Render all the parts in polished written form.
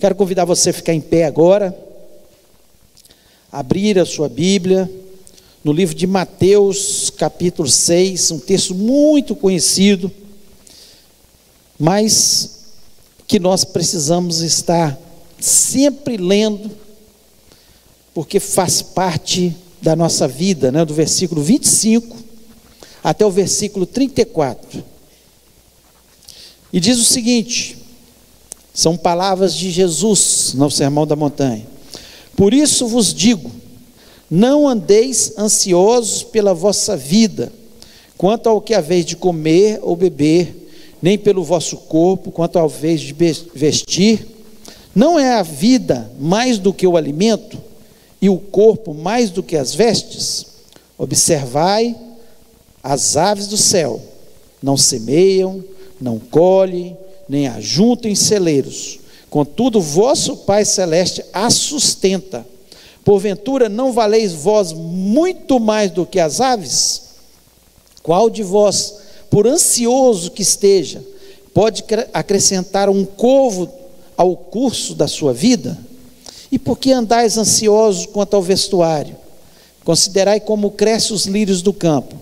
Quero convidar você a ficar em pé agora, abrir a sua Bíblia, no livro de Mateus, capítulo 6, um texto muito conhecido, mas que nós precisamos estar sempre lendo, porque faz parte da nossa vida, né? Do versículo 25 até o versículo 34. E diz o seguinte, são palavras de Jesus no Sermão da Montanha: por isso vos digo, não andeis ansiosos pela vossa vida, quanto ao que haveis de comer ou beber, nem pelo vosso corpo, quanto ao haveis de vestir. Não é a vida mais do que o alimento, e o corpo mais do que as vestes? Observai as aves do céu, não semeiam, não colhem, nem ajuntam em celeiros, contudo vosso Pai Celeste as sustenta. Porventura não valeis vós muito mais do que as aves? Qual de vós, por ansioso que esteja, pode acrescentar um covo ao curso da sua vida? E por que andais ansiosos quanto ao vestuário? Considerai como crescem os lírios do campo,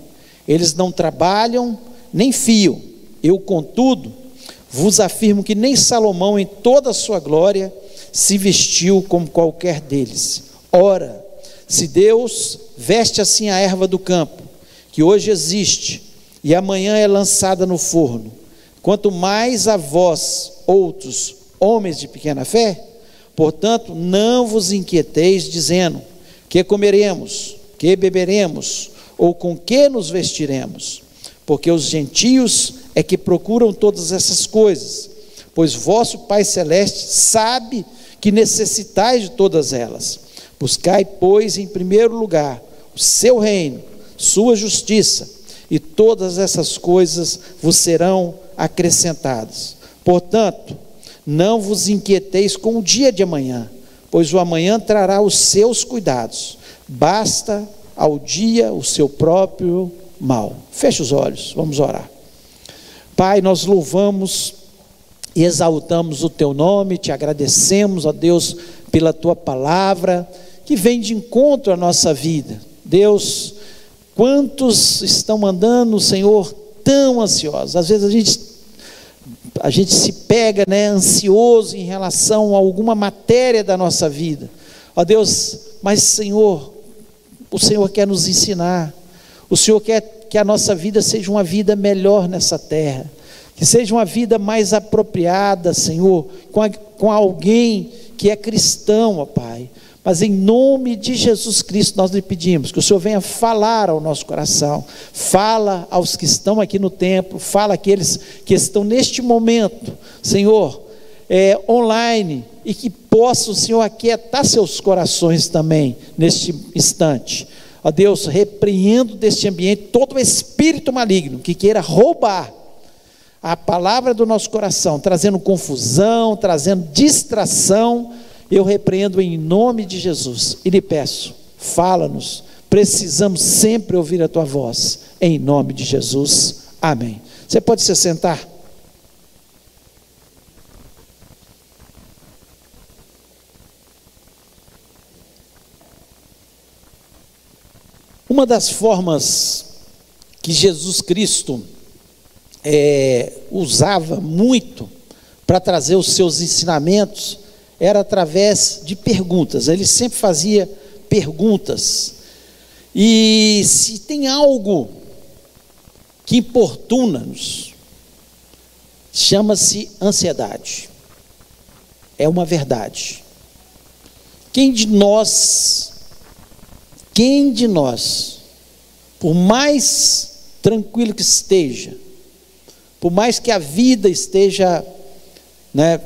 eles não trabalham, nem fiam. Eu, contudo, vos afirmo que nem Salomão, em toda a sua glória, se vestiu como qualquer deles. Ora, se Deus veste assim a erva do campo, que hoje existe, e amanhã é lançada no forno, quanto mais a vós, outros homens de pequena fé? Portanto, não vos inquieteis, dizendo: que comeremos, que beberemos, ou com que nos vestiremos? Porque os gentios é que procuram todas essas coisas, pois vosso Pai Celeste sabe que necessitais de todas elas. Buscai, pois, em primeiro lugar o seu reino, sua justiça, e todas essas coisas vos serão acrescentadas. Portanto, não vos inquieteis com o dia de amanhã, pois o amanhã trará os seus cuidados. Basta ao dia o seu próprio mal. Feche os olhos, vamos orar. Pai, nós louvamos e exaltamos o teu nome, te agradecemos, ó Deus, pela tua palavra, que vem de encontro à nossa vida. Deus, quantos estão andando, Senhor, tão ansiosos? Às vezes a gente se pega, né, ansioso em relação a alguma matéria da nossa vida. Ó Deus, mas Senhor, o Senhor quer nos ensinar, o Senhor quer que a nossa vida seja uma vida melhor nessa terra, que seja uma vida mais apropriada, Senhor, com alguém que é cristão, ó Pai. Mas em nome de Jesus Cristo nós lhe pedimos que o Senhor venha falar ao nosso coração, fala aos que estão aqui no templo, fala àqueles que estão neste momento, Senhor, online, e que possa o Senhor aquietar seus corações também, neste instante. Ó Deus, repreendo deste ambiente todo o espírito maligno que queira roubar a palavra do nosso coração, trazendo confusão, trazendo distração. Eu repreendo em nome de Jesus e lhe peço, fala-nos, precisamos sempre ouvir a tua voz, em nome de Jesus, amém. Você pode se sentar? Uma das formas que Jesus Cristo usava muito para trazer os seus ensinamentos era através de perguntas. Ele sempre fazia perguntas, e se tem algo que importuna-nos, chama-se ansiedade. É uma verdade. Quem de nós, por mais tranquilo que esteja, por mais que a vida esteja, né,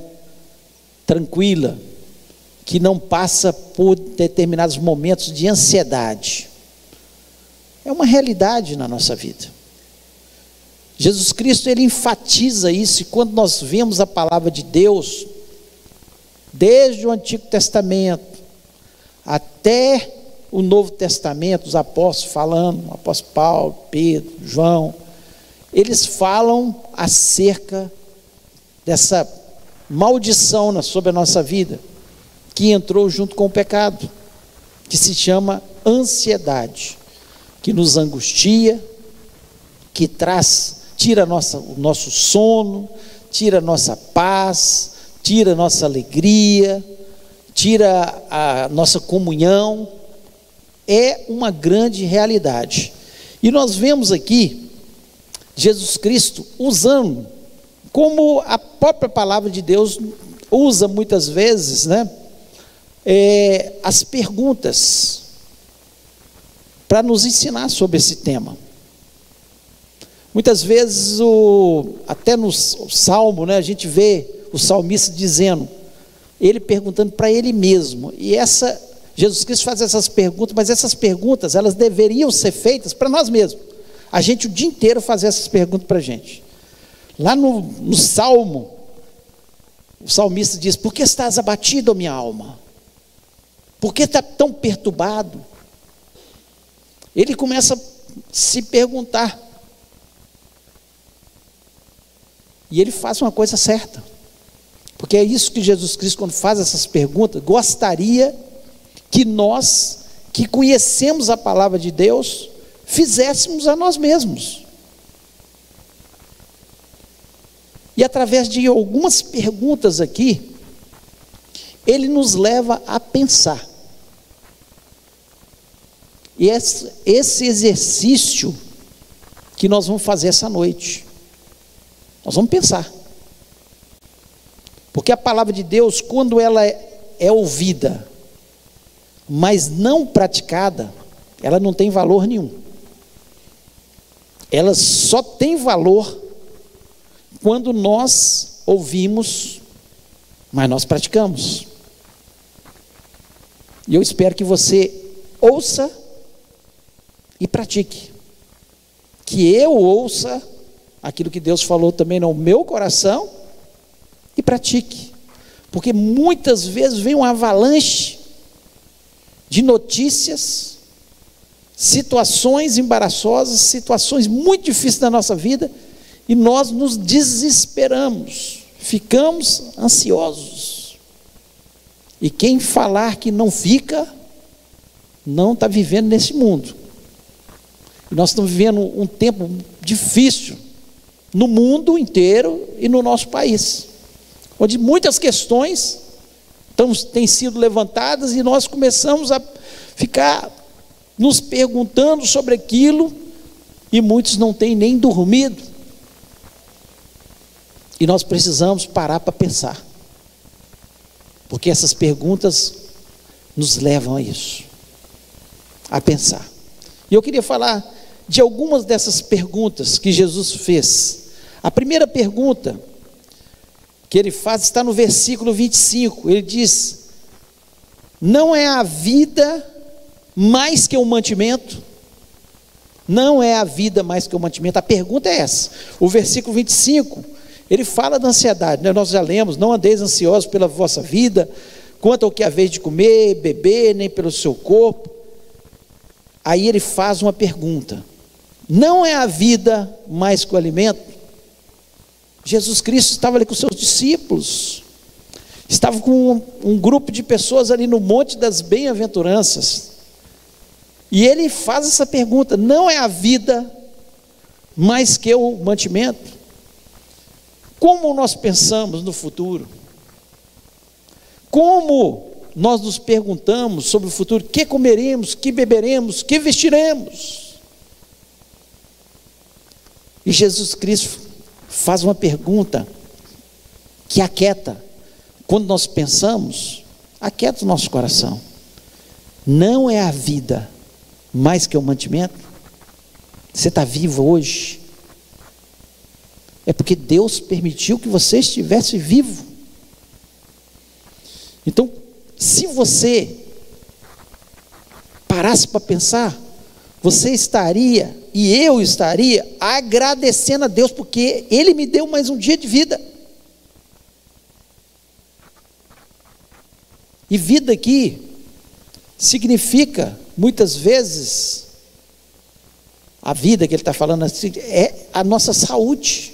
tranquila, que não passa por determinados momentos de ansiedade? É uma realidade na nossa vida. Jesus Cristo, ele enfatiza isso, e quando nós vemos a palavra de Deus, desde o Antigo Testamento até o Novo Testamento, os apóstolos falando, o apóstolo Paulo, Pedro, João, eles falam acerca dessa maldição sobre a nossa vida, que entrou junto com o pecado, que se chama ansiedade, que nos angustia, que tira o nosso sono, tira a nossa paz, tira a nossa alegria, tira a nossa comunhão. É uma grande realidade. E nós vemos aqui Jesus Cristo usando, como a própria palavra de Deus usa muitas vezes, né? As perguntas para nos ensinar sobre esse tema. Muitas vezes, até no Salmo, né, a gente vê o salmista dizendo, ele perguntando para ele mesmo, e Jesus Cristo faz essas perguntas, mas essas perguntas, elas deveriam ser feitas para nós mesmos. A gente o dia inteiro fazer essas perguntas para a gente. Lá no Salmo, o salmista diz, por que estás abatido, minha alma? Por que está tão perturbado? Ele começa a se perguntar. E ele faz uma coisa certa. Porque é isso que Jesus Cristo, quando faz essas perguntas, gostaria que nós, que conhecemos a palavra de Deus, fizéssemos a nós mesmos. E através de algumas perguntas aqui, ele nos leva a pensar. E esse exercício que nós vamos fazer essa noite, nós vamos pensar. Porque a palavra de Deus, quando ela é ouvida, mas não praticada, ela não tem valor nenhum. Ela só tem valor quando nós ouvimos, mas nós praticamos. E eu espero que você ouça e pratique. Que eu ouça aquilo que Deus falou também no meu coração e pratique. Porque muitas vezes vem uma avalanche de notícias, situações embaraçosas, situações muito difíceis da nossa vida, e nós nos desesperamos, ficamos ansiosos. E quem falar que não fica, não está vivendo nesse mundo. E nós estamos vivendo um tempo difícil no mundo inteiro e no nosso país, onde muitas questões têm sido levantadas e nós começamos a ficar nos perguntando sobre aquilo, e muitos não têm nem dormido. E nós precisamos parar para pensar, porque essas perguntas nos levam a isso, a pensar. E eu queria falar de algumas dessas perguntas que Jesus fez. A primeira pergunta que ele faz está no versículo 25, ele diz, não é a vida mais que o mantimento? Não é a vida mais que o mantimento? A pergunta é essa. O versículo 25, ele fala da ansiedade, né? Nós já lemos, não andeis ansiosos pela vossa vida, quanto ao que haveis de comer, beber, nem pelo seu corpo. Aí ele faz uma pergunta, não é a vida mais que o alimento? Jesus Cristo estava ali com seus discípulos, estava com um grupo de pessoas ali no Monte das Bem-aventuranças, e ele faz essa pergunta, não é a vida mais que o mantimento? Como nós pensamos no futuro? Como nós nos perguntamos sobre o futuro? Que comeremos, que beberemos, que vestiremos? E Jesus Cristo faz uma pergunta que aquieta. Quando nós pensamos, aquieta o nosso coração. Não é a vida mais que o mantimento? Você está vivo hoje? É porque Deus permitiu que você estivesse vivo. Então, se você parasse para pensar, você estaria, e eu estaria, agradecendo a Deus, porque Ele me deu mais um dia de vida. E vida aqui significa, muitas vezes, a vida que ele está falando assim, é a nossa saúde.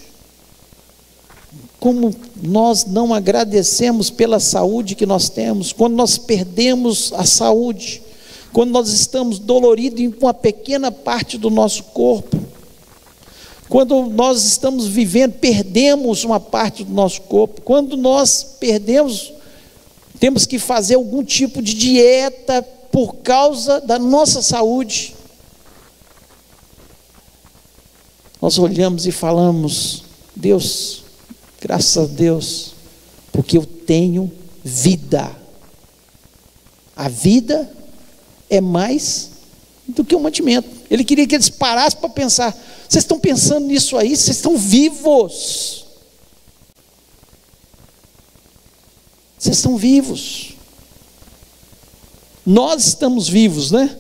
como nós não agradecemos pela saúde que nós temos, quando nós perdemos a saúde, quando nós estamos doloridos em uma pequena parte do nosso corpo, quando nós estamos vivendo, perdemos uma parte do nosso corpo, quando nós perdemos, temos que fazer algum tipo de dieta por causa da nossa saúde, nós olhamos e falamos: Deus, graças a Deus, porque eu tenho vida. A vida é mais do que um mantimento. Ele queria que eles parassem para pensar: vocês estão pensando nisso aí? Vocês estão vivos. Vocês estão vivos. Nós estamos vivos, né?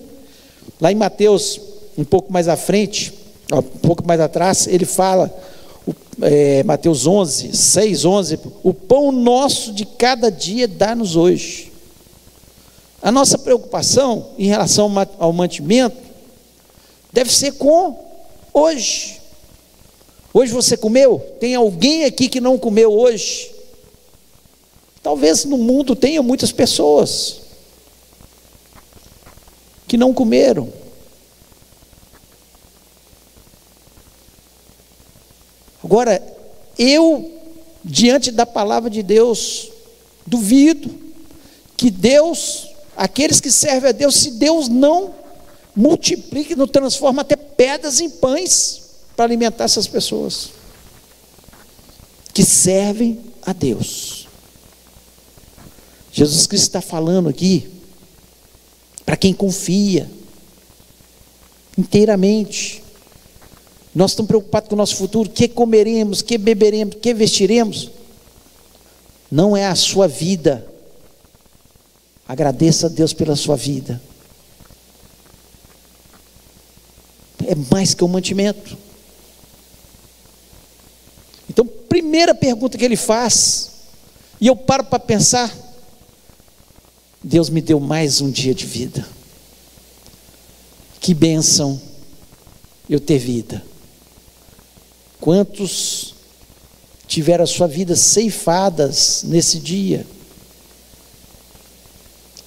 Lá em Mateus, um pouco mais à frente, um pouco mais atrás, ele fala, Mateus 11, 6, 11, o pão nosso de cada dia dá-nos hoje. A nossa preocupação em relação ao mantimento deve ser com hoje. Hoje você comeu? Tem alguém aqui que não comeu hoje? Talvez no mundo tenha muitas pessoas que não comeram. Agora, eu, diante da palavra de Deus, duvido que Deus, aqueles que servem a Deus, se Deus não multiplica, não transforma até pedras em pães para alimentar essas pessoas que servem a Deus. Jesus Cristo está falando aqui para quem confia inteiramente. Nós estamos preocupados com o nosso futuro, o que comeremos, o que beberemos, o que vestiremos. Não é a sua vida. Agradeça a Deus pela sua vida. É mais que um mantimento. Então, primeira pergunta que ele faz, e eu paro para pensar: Deus me deu mais um dia de vida. Que bênção eu ter vida. Quantos tiveram a sua vida ceifadas nesse dia?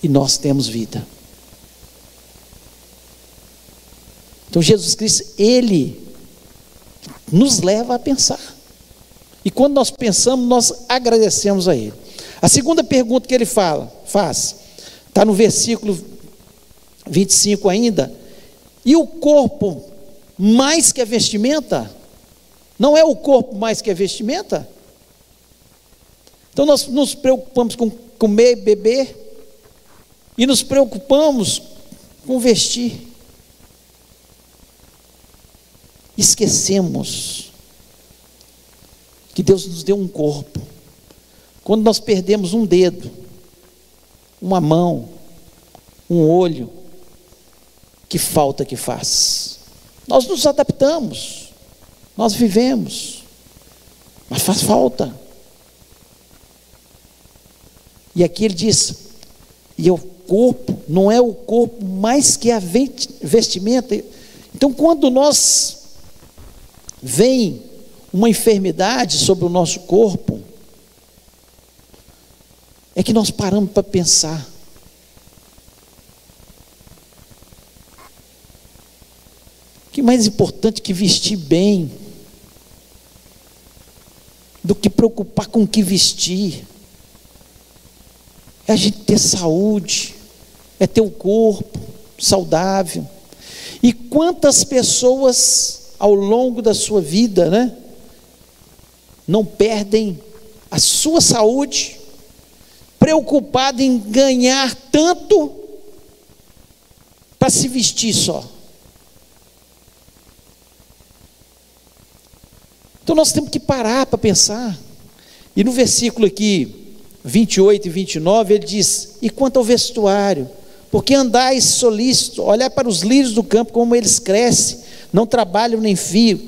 E nós temos vida. Então Jesus Cristo, Ele nos leva a pensar. E quando nós pensamos, nós agradecemos a Ele. A segunda pergunta que ele faz, está no versículo 25 ainda: e o corpo mais que a vestimenta? Não é o corpo mais que a vestimenta? Então nós nos preocupamos com comer e beber, e nos preocupamos com vestir. Esquecemos que Deus nos deu um corpo. Quando nós perdemos um dedo, uma mão, um olho, que falta que faz? Nós nos adaptamos, nós vivemos, mas faz falta. E aqui ele diz: e o corpo, não é o corpo mais que a vestimenta. Então, quando vem uma enfermidade sobre o nosso corpo, é que nós paramos para pensar: que mais importante que vestir bem, do que preocupar com o que vestir, é a gente ter saúde, é ter um corpo saudável. E quantas pessoas ao longo da sua vida, né, não perdem a sua saúde, preocupado em ganhar tanto para se vestir só. Então nós temos que parar para pensar. E no versículo aqui 28 e 29 ele diz: e quanto ao vestuário, porque andais solícito, olhar para os lírios do campo, como eles crescem, não trabalham nem fiam,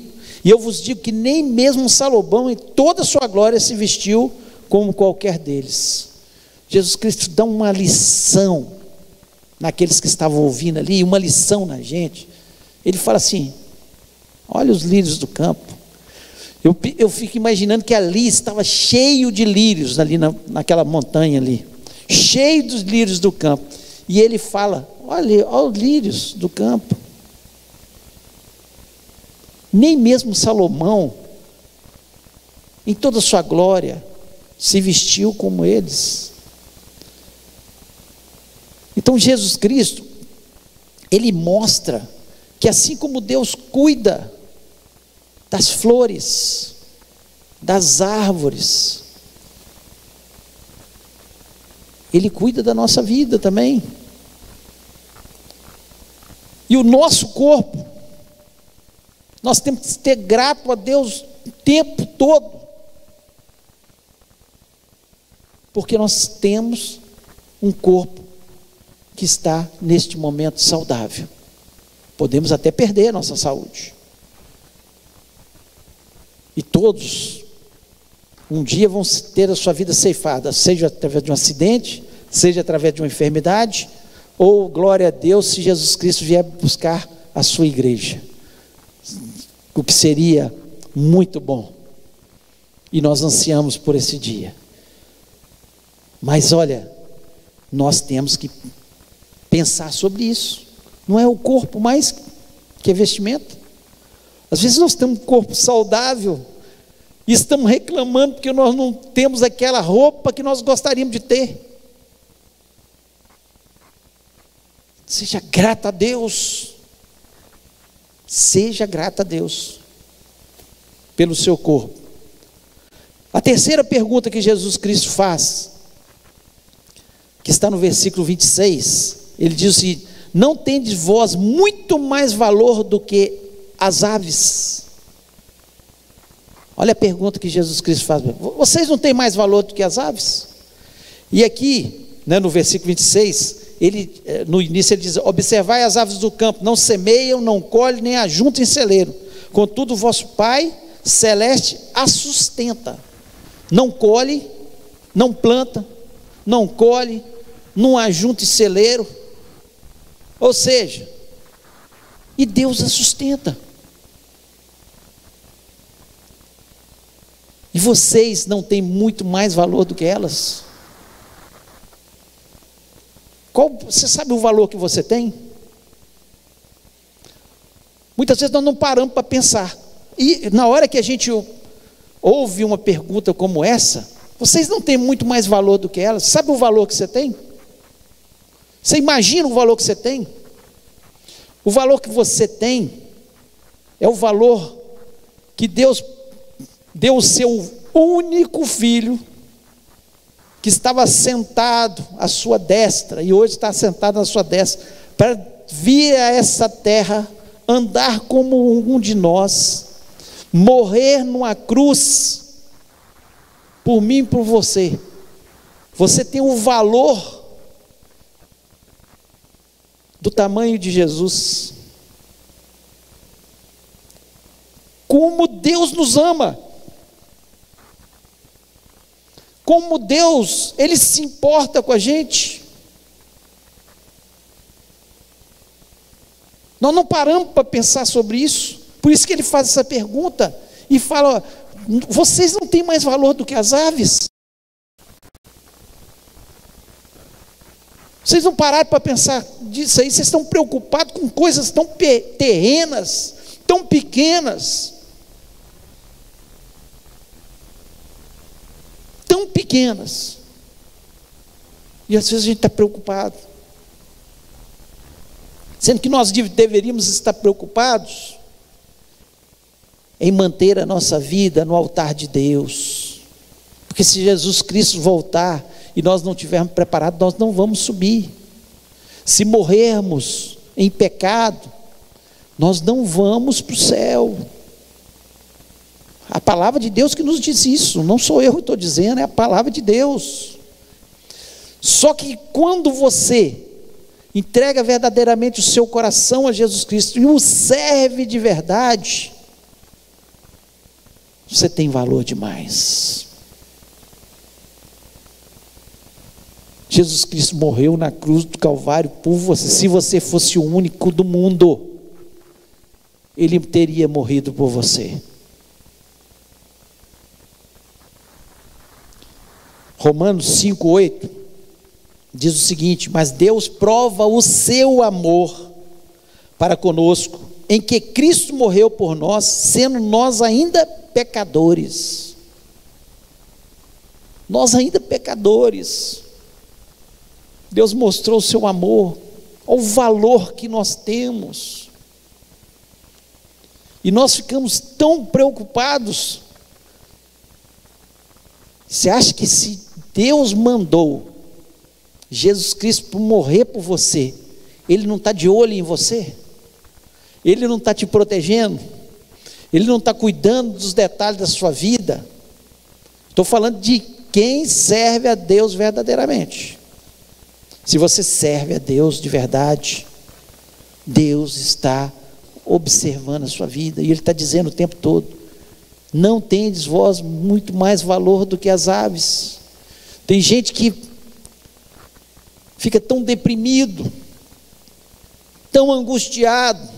e eu vos digo que nem mesmo Salomão em toda a sua glória se vestiu como qualquer deles. Jesus Cristo dá uma lição naqueles que estavam ouvindo ali, uma lição na gente. Ele fala assim: olha os lírios do campo. Eu fico imaginando que ali estava cheio de lírios, ali naquela montanha ali, cheio dos lírios do campo. E ele fala: olha os lírios do campo. Nem mesmo Salomão, em toda a sua glória, se vestiu como eles. Então Jesus Cristo, ele mostra que assim como Deus cuida das flores, das árvores, Ele cuida da nossa vida também. E o nosso corpo, nós temos que ser grato a Deus o tempo todo, porque nós temos um corpo que está neste momento saudável. Podemos até perder a nossa saúde, e todos um dia vão ter a sua vida ceifada, seja através de um acidente, seja através de uma enfermidade, ou, glória a Deus, se Jesus Cristo vier buscar a sua igreja, o que seria muito bom, e nós ansiamos por esse dia. Mas olha, nós temos que pensar sobre isso. Não é o corpo mais que é vestimenta. Às vezes nós temos um corpo saudável e estamos reclamando porque nós não temos aquela roupa que nós gostaríamos de ter. Seja grata a Deus. Seja grata a Deus pelo seu corpo. A terceira pergunta que Jesus Cristo faz, que está no versículo 26, ele diz assim: não tendes vós muito mais valor do que as aves? Olha a pergunta que Jesus Cristo faz: vocês não têm mais valor do que as aves? E aqui, no versículo 26, no início ele diz: observai as aves do campo, não semeiam, não colhem, nem ajuntam em celeiro, contudo o vosso Pai celeste as sustenta. Não colhe, não planta, não colhe, não ajunta em celeiro. Ou seja, e Deus a sustenta. E vocês não têm muito mais valor do que elas? Você sabe o valor que você tem? Muitas vezes nós não paramos para pensar. E na hora que a gente ouve uma pergunta como essa: vocês não têm muito mais valor do que elas? Sabe o valor que você tem? Você imagina o valor que você tem? O valor que você tem é o valor que Deus deu o seu único filho, que estava sentado à sua destra, e hoje está sentado à sua destra, para vir a essa terra, andar como um de nós, morrer numa cruz, por mim e por você. Você tem o valor do tamanho de Jesus. Como Deus nos ama, como Deus, Ele se importa com a gente. Nós não paramos para pensar sobre isso. Por isso que Ele faz essa pergunta e fala: vocês não têm mais valor do que as aves? Vocês não pararam para pensar disso aí? Vocês estão preocupados com coisas tão terrenas, tão pequenas, tão pequenas, e às vezes a gente está preocupado, sendo que nós deveríamos estar preocupados em manter a nossa vida no altar de Deus, porque se Jesus Cristo voltar e nós não estivermos preparados, nós não vamos subir. Se morrermos em pecado, nós não vamos para o céu. A palavra de Deus que nos diz isso, não sou eu que estou dizendo, é a palavra de Deus. Só que quando você entrega verdadeiramente o seu coração a Jesus Cristo e o serve de verdade, você tem valor demais. Jesus Cristo morreu na cruz do Calvário por você. Se você fosse o único do mundo, Ele teria morrido por você. Romanos 5:8 diz o seguinte: mas Deus prova o seu amor para conosco, em que Cristo morreu por nós, sendo nós ainda pecadores. Nós ainda pecadores, Deus mostrou o seu amor, o valor que nós temos, e nós ficamos tão preocupados. Você acha que se Deus mandou Jesus Cristo morrer por você, Ele não está de olho em você? Ele não está te protegendo? Ele não está cuidando dos detalhes da sua vida? Estou falando de quem serve a Deus verdadeiramente. Se você serve a Deus de verdade, Deus está observando a sua vida, e Ele está dizendo o tempo todo: não tendes vós muito mais valor do que as aves? Tem gente que fica tão deprimido, tão angustiado,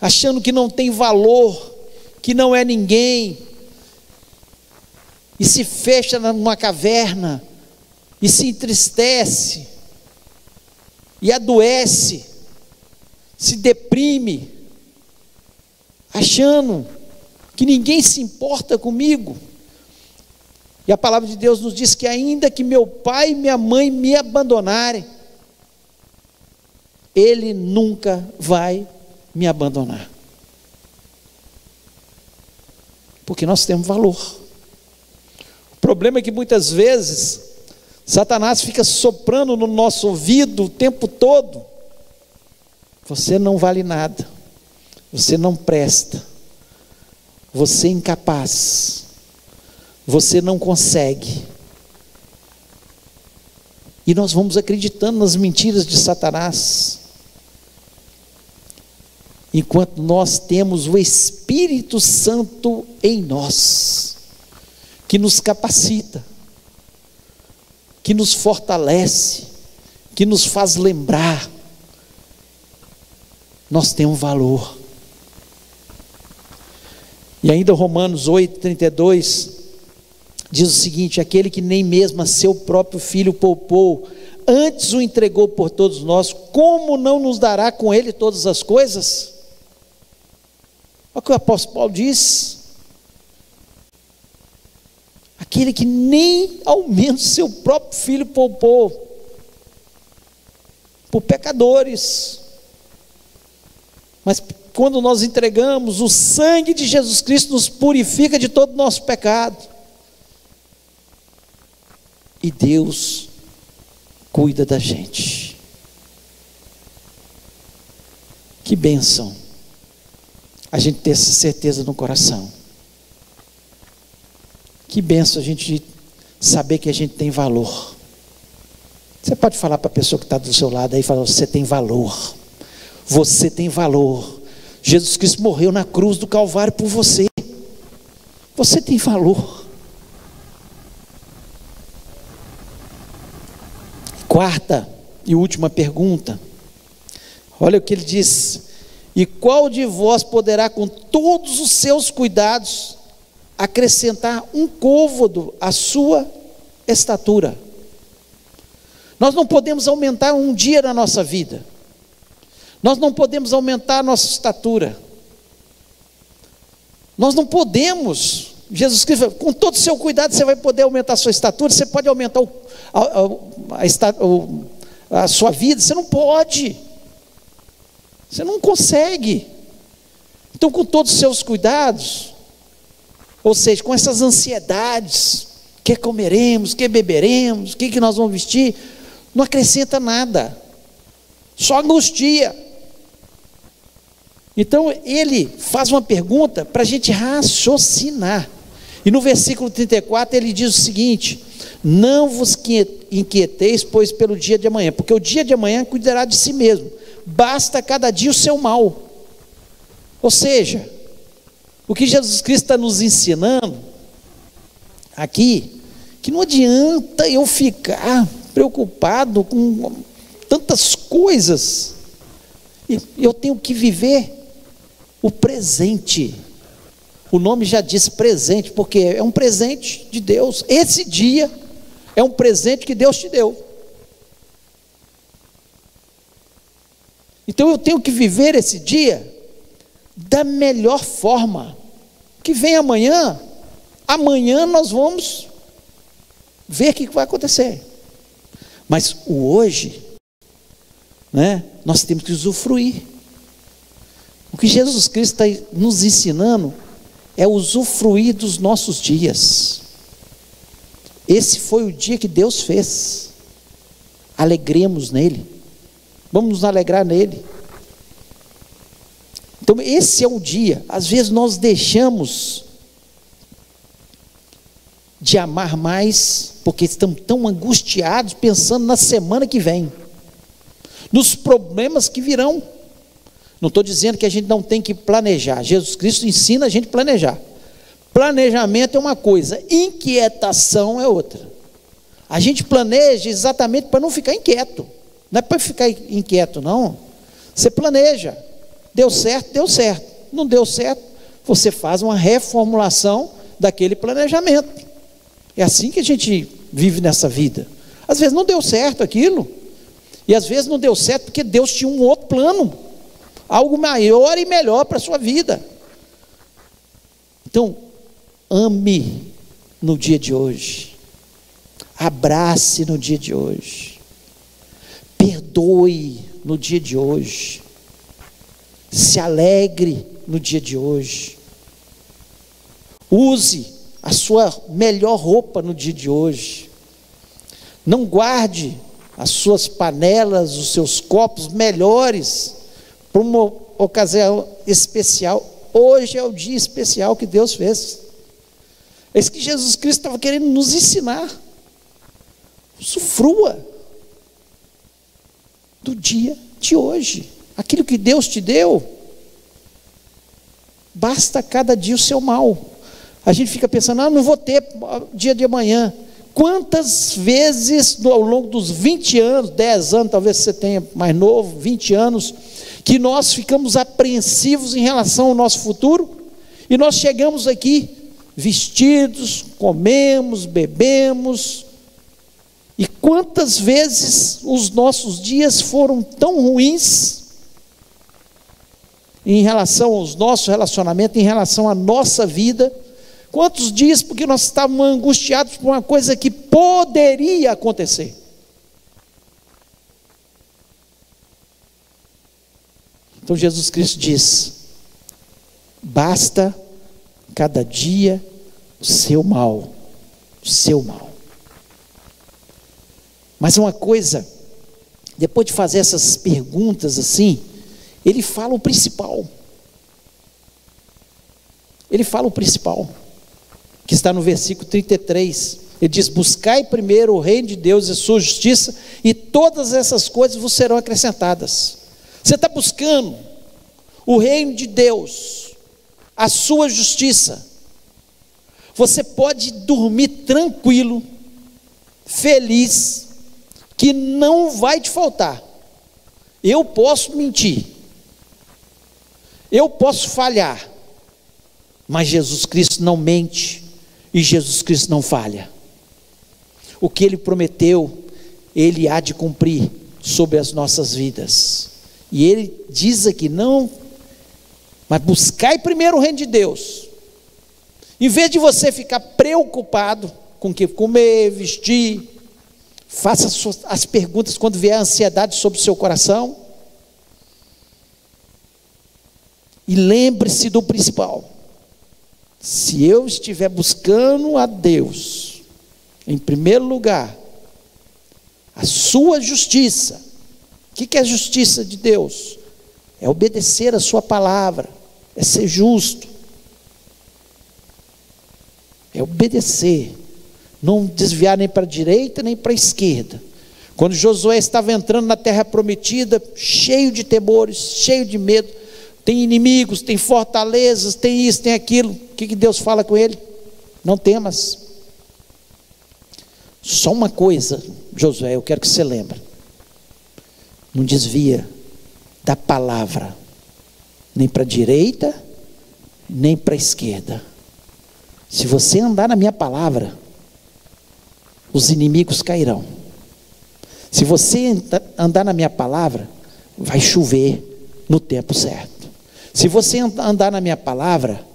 achando que não tem valor, que não é ninguém, e se fecha numa caverna, e se entristece, e adoece, se deprime, achando que ninguém se importa comigo. E a palavra de Deus nos diz que ainda que meu pai e minha mãe me abandonarem, Ele nunca vai me abandonar, porque nós temos valor. O problema é que muitas vezes Satanás fica soprando no nosso ouvido o tempo todo: você não vale nada, você não presta, você é incapaz, você não consegue. E nós vamos acreditando nas mentiras de Satanás, enquanto nós temos o Espírito Santo em nós, que nos capacita, que nos fortalece, que nos faz lembrar: nós temos valor. E ainda Romanos 8:32 diz o seguinte: aquele que nem mesmo a seu próprio filho poupou, antes o entregou por todos nós, como não nos dará com ele todas as coisas? Olha o que o apóstolo Paulo diz: aquele que nem ao menos seu próprio filho poupou, por pecadores. Mas quando nós entregamos, o sangue de Jesus Cristo nos purifica de todo o nosso pecado, e Deus cuida da gente. Que bênção a gente ter essa certeza no coração. Que bênção a gente saber que a gente tem valor. Você pode falar para a pessoa que está do seu lado aí, falar: você tem valor, você tem valor. Jesus Cristo morreu na cruz do Calvário por você, você tem valor. Quarta e última pergunta, olha o que ele diz: e qual de vós poderá com todos os seus cuidados acrescentar um côvado à sua estatura? Nós não podemos aumentar um dia na nossa vida, nós não podemos aumentar a nossa estatura, nós não podemos. Jesus Cristo, com todo o seu cuidado, você vai poder aumentar a sua estatura, você pode aumentar a sua vida, você não pode, você não consegue. Então, com todos os seus cuidados, ou seja, com essas ansiedades, que comeremos, que beberemos, o que nós vamos vestir, não acrescenta nada, só angustia. Então ele faz uma pergunta para a gente raciocinar, e no versículo 34 ele diz o seguinte: não vos inquieteis, pois pelo dia de amanhã, porque o dia de amanhã cuidará de si mesmo, basta cada dia o seu mal. Ou seja, o que Jesus Cristo está nos ensinando aqui, que não adianta eu ficar preocupado com tantas coisas, eu tenho que viver o presente. O nome já diz presente, porque é um presente de Deus. Esse dia é um presente que Deus te deu. Então eu tenho que viver esse dia da melhor forma. Que vem amanhã nós vamos ver o que vai acontecer. Mas o hoje, né, nós temos que usufruir. O que Jesus Cristo está nos ensinando é usufruir dos nossos dias. Esse foi o dia que Deus fez. Alegremos nele. Vamos nos alegrar nele. Então esse é o dia. Às vezes nós deixamos de amar mais, porque estamos tão angustiados pensando na semana que vem, nos problemas que virão. Não estou dizendo que a gente não tem que planejar. Jesus Cristo ensina a gente a planejar. Planejamento é uma coisa, inquietação é outra. A gente planeja exatamente para não ficar inquieto. Não é para ficar inquieto, não. Você planeja. Deu certo, deu certo. Não deu certo, você faz uma reformulação daquele planejamento. É assim que a gente vive nessa vida. Às vezes não deu certo aquilo. E às vezes não deu certo porque Deus tinha um outro plano. Algo maior e melhor para a sua vida. Então, ame no dia de hoje. Abrace no dia de hoje. Perdoe no dia de hoje. Se alegre no dia de hoje. Use a sua melhor roupa no dia de hoje. Não guarde as suas panelas, os seus copos melhores para uma ocasião especial. Hoje é o dia especial que Deus fez. É isso que Jesus Cristo estava querendo nos ensinar. Usufrua do dia de hoje. Aquilo que Deus te deu, basta cada dia o seu mal. A gente fica pensando, não vou ter dia de amanhã. Quantas vezes ao longo dos 20 anos, 10 anos, talvez você tenha mais novo, 20 anos, que nós ficamos apreensivos em relação ao nosso futuro, e nós chegamos aqui vestidos, comemos, bebemos, e quantas vezes os nossos dias foram tão ruins, em relação aos nossos relacionamentos, em relação à nossa vida. Quantos dias porque nós estávamos angustiados por uma coisa que poderia acontecer. Então Jesus Cristo diz: basta cada dia o seu mal, o seu mal. Mas uma coisa, depois de fazer essas perguntas assim, ele fala o principal. Ele fala o principal, que está no versículo 33. Ele diz: buscai primeiro o reino de Deus e sua justiça, e todas essas coisas vos serão acrescentadas. Você está buscando o reino de Deus, a sua justiça, você pode dormir tranquilo, feliz, que não vai te faltar. Eu posso mentir, eu posso falhar, mas Jesus Cristo não mente, e Jesus Cristo não falha. O que Ele prometeu, Ele há de cumprir sobre as nossas vidas. E Ele diz aqui, não, mas buscai primeiro o reino de Deus. Em vez de você ficar preocupado com o que comer, vestir, faça as perguntas quando vier a ansiedade sobre o seu coração. E lembre-se do principal. Se eu estiver buscando a Deus, em primeiro lugar, a sua justiça. O que é a justiça de Deus? É obedecer a sua palavra, é ser justo, é obedecer, não desviar nem para a direita nem para a esquerda. Quando Josué estava entrando na terra prometida, cheio de temores, cheio de medo, tem inimigos, tem fortalezas, tem isso, tem aquilo, o que Deus fala com ele? Não temas. Só uma coisa, Josué, eu quero que você lembre: não desvia da palavra, nem para a direita, nem para a esquerda. Se você andar na minha palavra, os inimigos cairão. Se você andar na minha palavra, vai chover no tempo certo. Se você andar na minha palavra,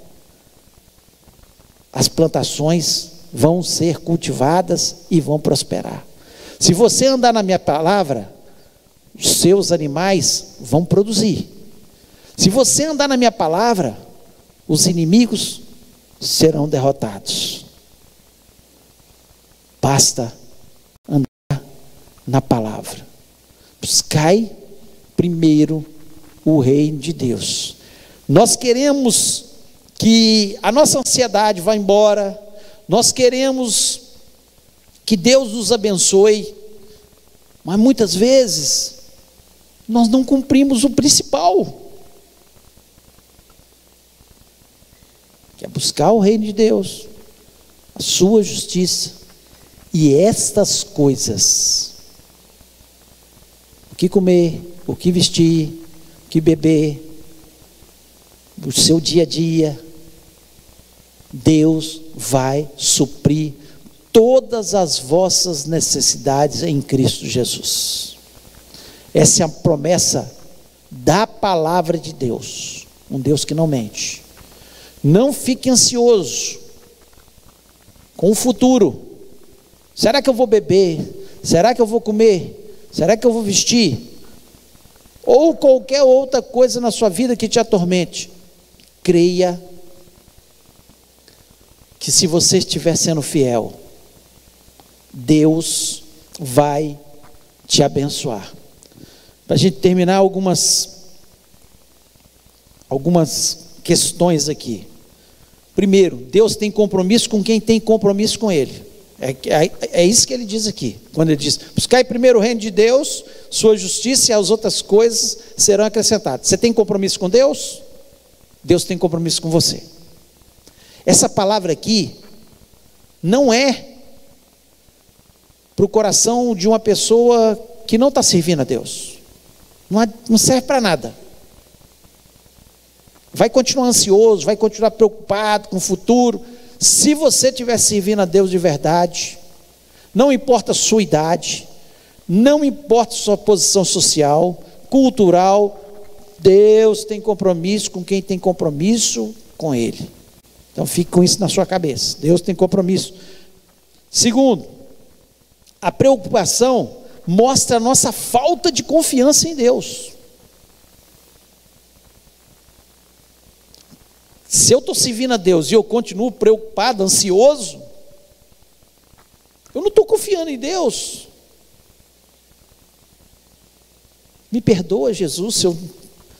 as plantações vão ser cultivadas e vão prosperar. Se você andar na minha palavra, os seus animais vão produzir. Se você andar na minha palavra, os inimigos serão derrotados. Basta andar na palavra. Buscai primeiro o reino de Deus. Nós queremos que a nossa ansiedade vá embora, nós queremos que Deus nos abençoe, mas muitas vezes nós não cumprimos o principal, que é buscar o reino de Deus, a sua justiça, e estas coisas, o que comer, o que vestir, o que beber, o seu dia a dia, Deus vai suprir todas as vossas necessidades em Cristo Jesus. Essa é a promessa da palavra de Deus, um Deus que não mente. Não fique ansioso com o futuro. Será que eu vou beber? Será que eu vou comer? Será que eu vou vestir? Ou qualquer outra coisa na sua vida que te atormente. Creia que se você estiver sendo fiel, Deus vai te abençoar. Para a gente terminar algumas questões aqui. Primeiro, Deus tem compromisso com quem tem compromisso com Ele. É isso que Ele diz aqui, quando Ele diz: buscai primeiro o reino de Deus, sua justiça, e as outras coisas serão acrescentadas. Você tem compromisso com Deus? Deus tem compromisso com você. Essa palavra aqui não é para o coração de uma pessoa que não está servindo a Deus. Não serve para nada. Vai continuar ansioso, vai continuar preocupado com o futuro. Se você estiver servindo a Deus de verdade, não importa a sua idade, não importa a sua posição social, cultural, Deus tem compromisso com quem tem compromisso com Ele. Então fique com isso na sua cabeça. Deus tem compromisso. Segundo, a preocupação mostra a nossa falta de confiança em Deus. Se eu estou servindo a Deus e eu continuo preocupado, ansioso, eu não estou confiando em Deus. Me perdoa, Jesus,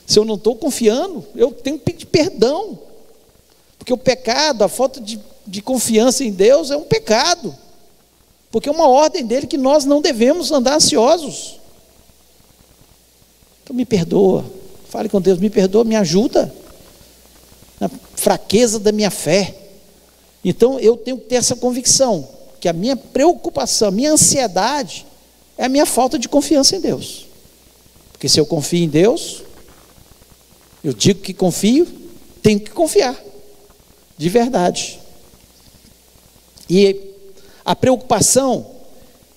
se eu não estou confiando, eu tenho que pedir perdão. Porque o pecado, a falta de confiança em Deus é um pecado. Porque é uma ordem dele que nós não devemos andar ansiosos. Então me perdoa, fale com Deus, me perdoa, me ajuda na fraqueza da minha fé. Então eu tenho que ter essa convicção, que a minha preocupação, a minha ansiedade é a minha falta de confiança em Deus. Porque se eu confio em Deus, eu digo que confio, tenho que confiar, de verdade. E a preocupação,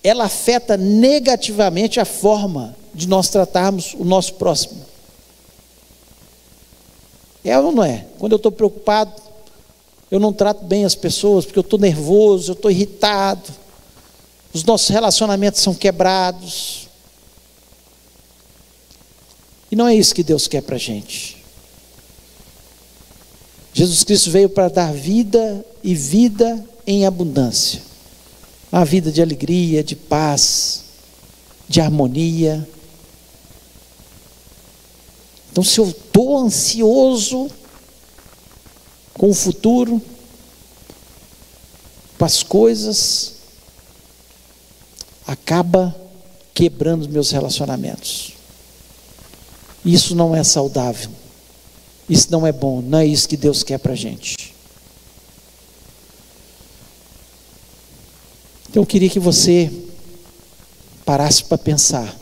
ela afeta negativamente a forma de nós tratarmos o nosso próximo. É ou não é? Quando eu estou preocupado, eu não trato bem as pessoas, porque eu estou nervoso, eu estou irritado, os nossos relacionamentos são quebrados. E não é isso que Deus quer para a gente. Jesus Cristo veio para dar vida e vida em abundância. Uma vida de alegria, de paz, de harmonia. Então, se eu estou ansioso com o futuro, com as coisas, acaba quebrando os meus relacionamentos. Isso não é saudável. Isso não é bom. Não é isso que Deus quer para a gente. Então eu queria que você parasse para pensar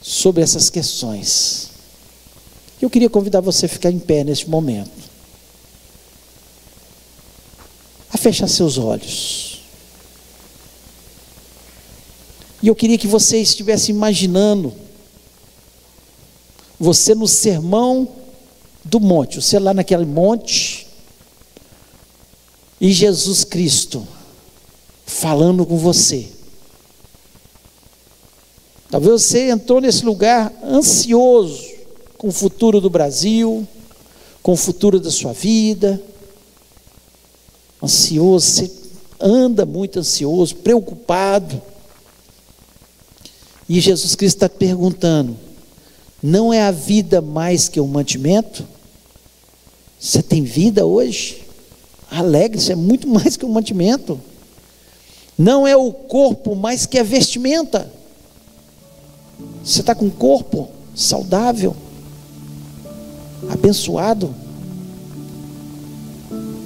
sobre essas questões. Eu queria convidar você a ficar em pé neste momento. A fechar seus olhos. E eu queria que você estivesse imaginando você no sermão do monte, você lá naquele monte, e Jesus Cristo falando com você. Talvez você entrou nesse lugar ansioso com o futuro do Brasil, com o futuro da sua vida, ansioso, você anda muito ansioso, preocupado, e Jesus Cristo está perguntando: não é a vida mais que o mantimento? Você tem vida hoje? Alegre-se, é muito mais que um mantimento. Não é o corpo mais que a vestimenta? Você está com um corpo saudável, abençoado,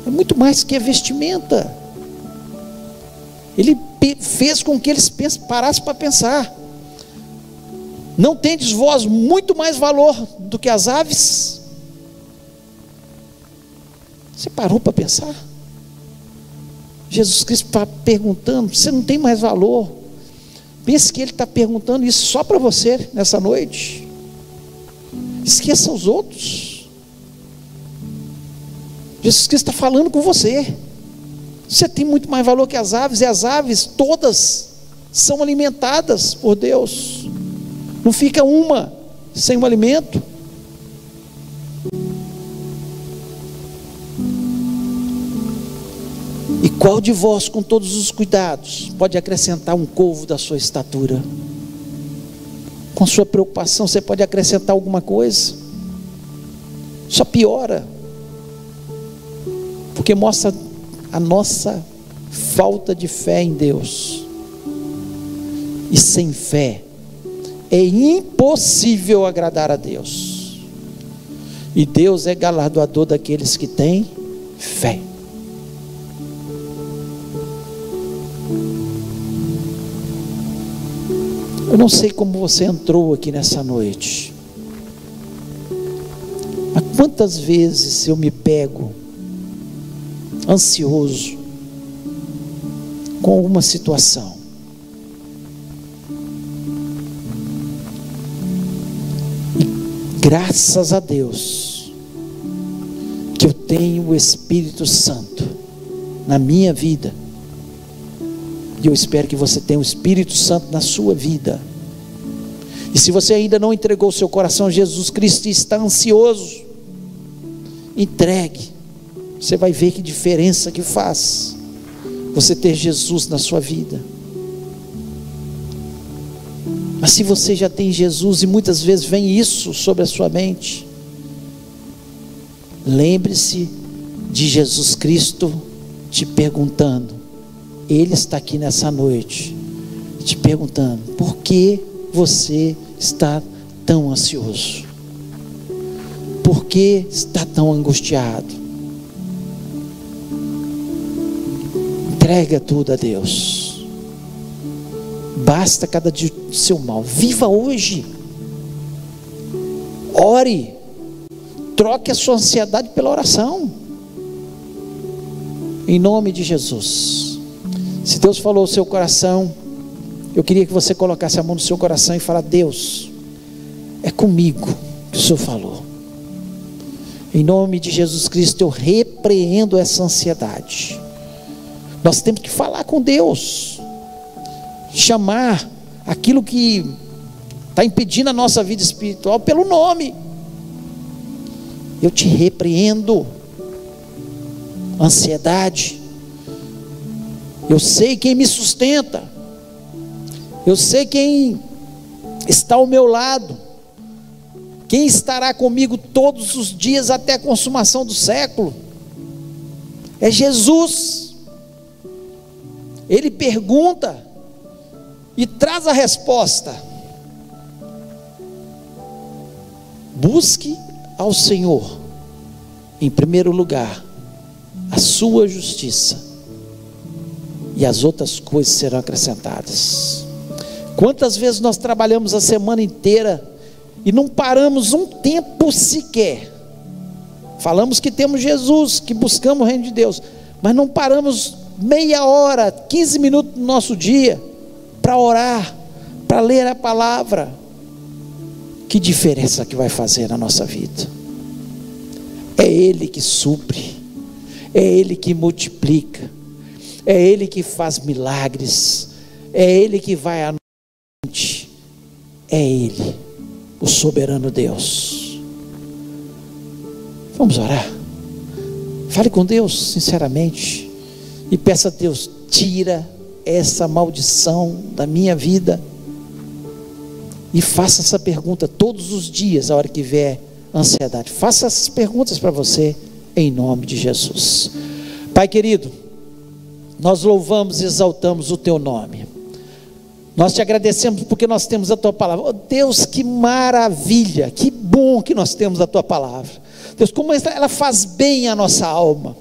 é muito mais que a vestimenta. Ele fez com que eles parassem para pensar: não tendes vós muito mais valor do que as aves? Você parou para pensar? Jesus Cristo está perguntando: você não tem mais valor? Pense que Ele está perguntando isso só para você nessa noite. Esqueça os outros. Jesus Cristo está falando com você. Você tem muito mais valor que as aves, e as aves todas são alimentadas por Deus. Não fica uma sem um alimento. E qual de vós, com todos os cuidados, pode acrescentar um covo da sua estatura? Com sua preocupação, você pode acrescentar alguma coisa? Só piora, porque mostra a nossa falta de fé em Deus. E sem fé é impossível agradar a Deus. E Deus é galardoador daqueles que têm fé. Eu não sei como você entrou aqui nessa noite, mas quantas vezes eu me pego ansioso com alguma situação, e graças a Deus que eu tenho o Espírito Santo na minha vida, e eu espero que você tenha o Espírito Santo na sua vida. E se você ainda não entregou o seu coração a Jesus Cristo e está ansioso, entregue. Você vai ver que diferença que faz você ter Jesus na sua vida. Mas se você já tem Jesus, e muitas vezes vem isso sobre a sua mente, lembre-se de Jesus Cristo te perguntando. Ele está aqui nessa noite te perguntando: por que você está tão ansioso? Por que está tão angustiado? Entrega tudo a Deus. Basta cada dia do seu mal. Viva hoje. Ore. Troque a sua ansiedade pela oração. Em nome de Jesus. Se Deus falou ao seu coração, eu queria que você colocasse a mão no seu coração e falasse: Deus, é comigo que o Senhor falou. Em nome de Jesus Cristo, eu repreendo essa ansiedade. Nós temos que falar com Deus, chamar aquilo que está impedindo a nossa vida espiritual pelo nome. Eu te repreendo, ansiedade. Eu sei quem me sustenta, eu sei quem está ao meu lado, quem estará comigo todos os dias até a consumação do século. É Jesus. Ele pergunta e traz a resposta. Busque ao Senhor, em primeiro lugar, a sua justiça, e as outras coisas serão acrescentadas. Quantas vezes nós trabalhamos a semana inteira e não paramos um tempo sequer? Falamos que temos Jesus, que buscamos o reino de Deus, mas não paramos meia hora, 15 minutos no nosso dia para orar, para ler a palavra. Que diferença que vai fazer na nossa vida? É Ele que supre, é Ele que multiplica, é Ele que faz milagres, é Ele que vai à noite, é Ele, o soberano Deus. Vamos orar. Fale com Deus sinceramente e peça a Deus: tira essa maldição da minha vida. E faça essa pergunta todos os dias, a hora que vier ansiedade. Faça essas perguntas para você, em nome de Jesus. Pai querido, nós louvamos e exaltamos o Teu nome. Nós Te agradecemos porque nós temos a Tua palavra. Oh Deus, que maravilha, que bom que nós temos a Tua palavra. Deus, como ela faz bem à nossa alma.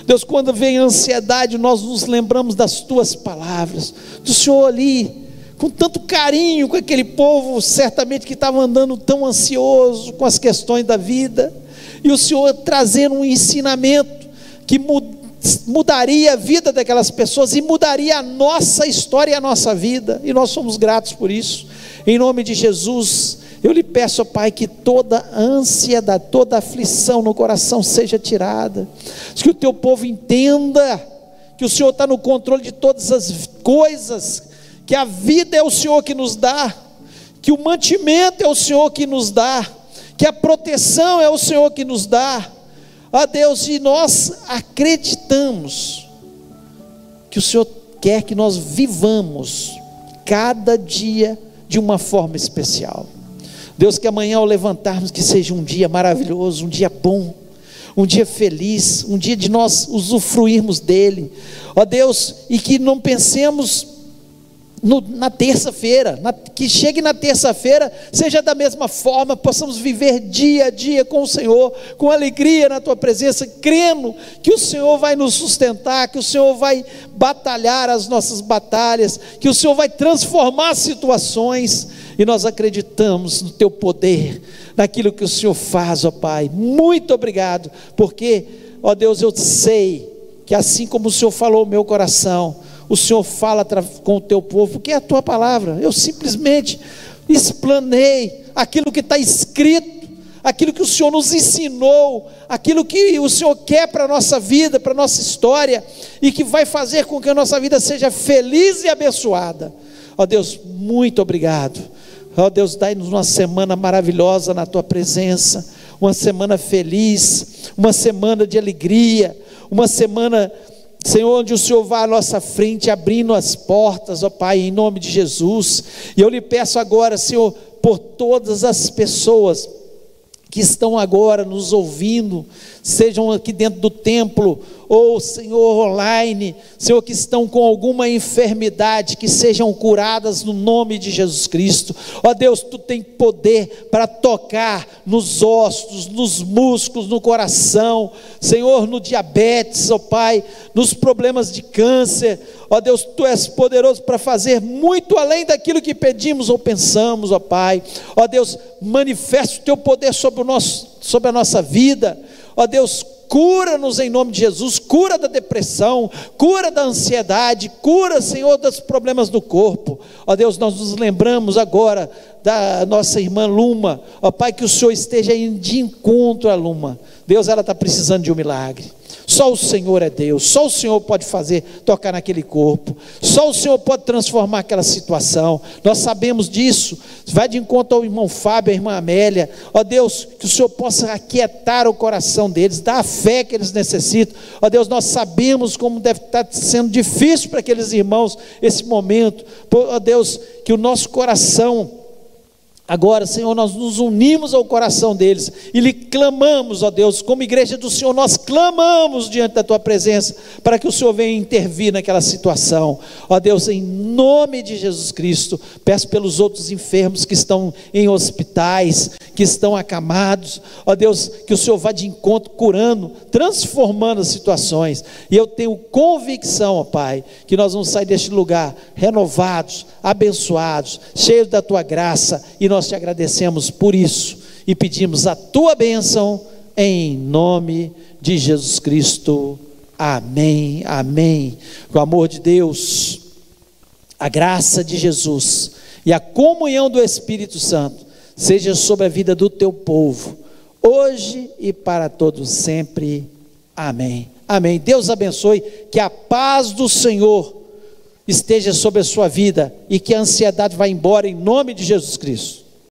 Deus, quando vem a ansiedade, nós nos lembramos das Tuas palavras, do Senhor ali, com tanto carinho com aquele povo, certamente que estava andando tão ansioso com as questões da vida, e o Senhor trazendo um ensinamento que mudaria a vida daquelas pessoas, e mudaria a nossa história e a nossa vida, e nós somos gratos por isso. Em nome de Jesus, eu lhe peço, Pai, que toda ansiedade, toda aflição no coração seja tirada, que o Teu povo entenda que o Senhor está no controle de todas as coisas, que a vida é o Senhor que nos dá, que o mantimento é o Senhor que nos dá, que a proteção é o Senhor que nos dá. Ó Deus, e nós acreditamos que o Senhor quer que nós vivamos cada dia de uma forma especial. Deus, que amanhã ao levantarmos, que seja um dia maravilhoso, um dia bom, um dia feliz, um dia de nós usufruirmos dele. Ó Deus, e que não pensemos na terça-feira, que chegue na terça-feira, seja da mesma forma, possamos viver dia a dia com o Senhor, com alegria na Tua presença, crendo que o Senhor vai nos sustentar, que o Senhor vai batalhar as nossas batalhas, que o Senhor vai transformar situações, e nós acreditamos no Teu poder, naquilo que o Senhor faz, ó Pai. Muito obrigado, porque, ó Deus, eu sei que assim como o Senhor falou no meu coração, o Senhor fala com o Teu povo, porque é a Tua palavra. Eu simplesmente explanei aquilo que está escrito, aquilo que o Senhor nos ensinou, aquilo que o Senhor quer para a nossa vida, para a nossa história, e que vai fazer com que a nossa vida seja feliz e abençoada. Ó Deus, muito obrigado. Ó Deus, dai-nos uma semana maravilhosa na Tua presença, uma semana feliz, uma semana de alegria, uma semana, Senhor, onde o Senhor vai à nossa frente, abrindo as portas, ó Pai, em nome de Jesus. E eu lhe peço agora, Senhor, por todas as pessoas que estão agora nos ouvindo, sejam aqui dentro do templo, ou Senhor, online, Senhor, que estão com alguma enfermidade, que sejam curadas no nome de Jesus Cristo. Ó Deus, Tu tem poder para tocar nos ossos, nos músculos, no coração, Senhor, no diabetes, ó Pai, nos problemas de câncer. Ó Deus, Tu és poderoso para fazer muito além daquilo que pedimos ou pensamos, ó Pai. Ó Deus, manifesta o Teu poder sobre a nossa vida. Ó Deus, cura-nos em nome de Jesus, cura da depressão, cura da ansiedade, cura, Senhor, dos problemas do corpo. Ó Deus, nós nos lembramos agora da nossa irmã Luma, ó Pai, que o Senhor esteja indo de encontro a Luma. Deus, ela está precisando de um milagre. Só o Senhor é Deus, só o Senhor pode fazer, tocar naquele corpo, só o Senhor pode transformar aquela situação, nós sabemos disso. Vai de encontro ao irmão Fábio, à irmã Amélia, ó Deus, que o Senhor possa aquietar o coração deles, dar a fé que eles necessitam. Ó Deus, nós sabemos como deve estar sendo difícil para aqueles irmãos esse momento. Ó Deus, que o nosso coração agora, Senhor, nós nos unimos ao coração deles e lhe clamamos, ó Deus, como igreja do Senhor, nós clamamos diante da Tua presença, para que o Senhor venha intervir naquela situação. Ó Deus, em nome de Jesus Cristo, peço pelos outros enfermos que estão em hospitais, que estão acamados, ó Deus, que o Senhor vá de encontro, curando, transformando as situações. E eu tenho convicção, ó Pai, que nós vamos sair deste lugar renovados, abençoados, cheios da Tua graça, e nós Te agradecemos por isso, e pedimos a Tua bênção, em nome de Jesus Cristo, Amém, amém. O amor de Deus, a graça de Jesus e a comunhão do Espírito Santo seja sobre a vida do teu povo, hoje e para todos sempre. Amém, amém. Deus abençoe, que a paz do Senhor esteja sobre a sua vida e que a ansiedade vá embora em nome de Jesus Cristo.